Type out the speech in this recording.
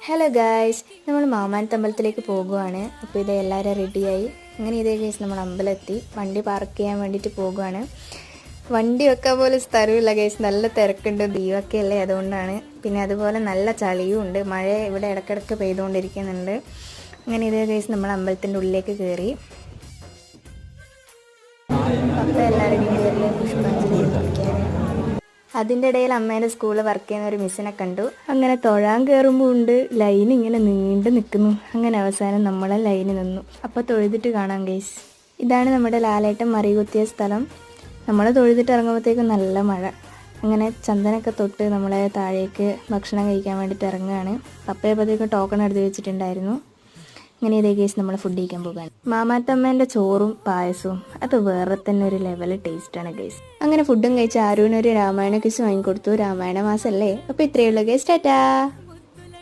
Hello guys, നമ്മൾ മാമാനത്തെ അമ്പലത്തിലേക്ക് പോകുവാണ്. അപ്പോൾ ഇത് എല്ലാവരും റെഡിയായി. അങ്ങനെ ഇതേ ഗൈസ് നമ്മൾ അമ്പലമെത്തി. വണ്ടി പാർക്ക് ചെയ്യാൻ വേണ്ടിയിട്ട് പോകുവാണ്. വണ്ടി വെക്കാൻ പോലെ സ്ഥലമില്ല ഗൈസ്, നല്ല തിരക്കുണ്ട്. ദീവൊക്കെ അല്ലേ, അതുകൊണ്ടാണ്. പിന്നെ അതുപോലെ നല്ല ചളിയും ഉണ്ട്. മഴ ഇവിടെ ഇടയ്ക്കിടയ്ക്ക് പെയ്തുകൊണ്ടിരിക്കുന്നുണ്ട്. അങ്ങനെ ഇതേ ഗൈസ് നമ്മൾ അമ്പലത്തിൻ്റെ ഉള്ളിലേക്ക് കയറി. അപ്പോൾ എല്ലാവരും കയറി പുഷ്പാഞ്ജലി അർപ്പിക്കാൻ. അതിൻ്റെ ഇടയിൽ അമ്മേൻ്റെ സ്കൂളിൽ വർക്ക് ചെയ്യുന്ന ഒരു മിസ്സിനെ കണ്ടു. അങ്ങനെ തൊഴാൻ കയറുമ്പോൾ ഉണ്ട് ലൈൻ ഇങ്ങനെ നീണ്ടു നിൽക്കുന്നു. അങ്ങനെ അവസാനം നമ്മളെ ലൈന് നിന്നു. അപ്പോൾ തൊഴുതിട്ട് കാണാം ഗൈസ്. ഇതാണ് നമ്മുടെ ലാലേട്ടൻ മറികുത്തിയ സ്ഥലം. നമ്മൾ തൊഴുതിട്ട് ഇറങ്ങുമ്പോഴത്തേക്കും നല്ല മഴ. അങ്ങനെ ചന്ദനൊക്കെ തൊട്ട് നമ്മളെ താഴേക്ക് ഭക്ഷണം കഴിക്കാൻ വേണ്ടിയിട്ട് ഇറങ്ങുകയാണ്. പപ്പയപ്പോഴത്തേക്കും ടോക്കൺ എടുത്ത് വെച്ചിട്ടുണ്ടായിരുന്നു. അങ്ങനെ ഇതേ കേസ് നമ്മൾ ഫുഡ് കഴിക്കാൻ പോകുകയാണ്. മാമാത്തമ്മേൻ്റെ ചോറും പായസവും അത് വേറെ തന്നെ ഒരു ലെവൽ ടേസ്റ്റാണ് ഗൈസ്. അങ്ങനെ ഫുഡും കഴിച്ച് ആരുവിനൊരു രാമായണ കിസ് വാങ്ങിക്കൊടുത്തു. രാമായണ മാസമല്ലേ. അപ്പോൾ ഇത്രയേ ഉള്ളൂ ഗൈസ്. ടാറ്റാ.